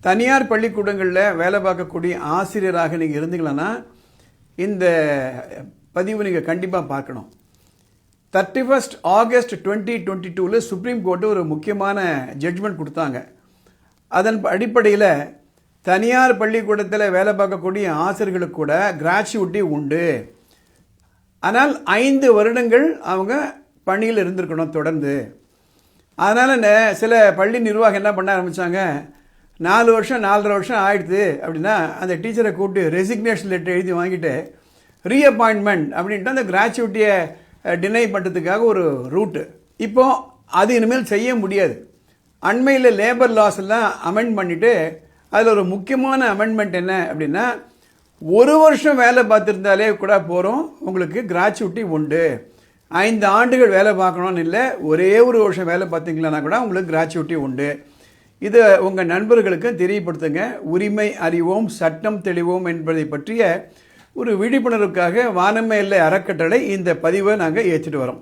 தனியார் பள்ளிக்கூடங்களில் வேலை பார்க்கக்கூடிய ஆசிரியராக நீங்கள் இருந்தீங்களன்னா இந்த பதிவு நீங்கள் கண்டிப்பாக பார்க்கணும். 31 ஆகஸ்ட் 2022 சுப்ரீம் கோர்ட்டு ஒரு முக்கியமான ஜட்ஜ்மெண்ட் கொடுத்தாங்க. அதன் அடிப்படையில் தனியார் பள்ளிக்கூடத்தில் வேலை பார்க்கக்கூடிய ஆசிரியர்களுக்கு கூட கிராச்சுவிட்டி உண்டு. ஆனால் 5 வருடங்கள் அவங்க பணியில் இருந்திருக்கணும் தொடர்ந்து. அதனால் சில பள்ளி நிர்வாகம் என்ன பண்ண ஆரம்பித்தாங்க, 4 வருஷம் 4.5 வருஷம் ஆயிடுது அப்படின்னா அந்த டீச்சரை கூப்பிட்டு ரெசிக்னேஷன் லெட்டர் எழுதி வாங்கிட்டு ரீஅப்பாயின்மெண்ட் அப்படின்ட்டு அந்த கிராச்சுவிட்டியை டினை பண்ணுறதுக்காக ஒரு ரூட்டு. இப்போது அது இனிமேல் செய்ய முடியாது. அண்மையில் லேபர் லாஸ் எல்லாம் அமெண்ட் பண்ணிவிட்டு அதில் ஒரு முக்கியமான அமெண்ட்மெண்ட் என்ன அப்படின்னா 1 வருஷம் வேலை பார்த்துருந்தாலே கூட போகிறோம், உங்களுக்கு கிராச்சுவிட்டி உண்டு. 5 ஆண்டுகள் வேலை பார்க்கணும்னு இல்லை, ஒரே ஒரு வருஷம் வேலை பார்த்தீங்களான்னா கூட உங்களுக்கு கிராச்சுவிட்டி உண்டு. இதை உங்கள் நண்பர்களுக்கு தெரியப்படுத்துங்க. உரிமை அறிவோம், சட்டம் தெளிவோம் என்பதை பற்றிய ஒரு விழிப்புணர்வுக்காக வானமே இல்லை அறக்கட்டளை இந்த பதிவை நாங்கள் ஏற்றிட்டு வரோம்.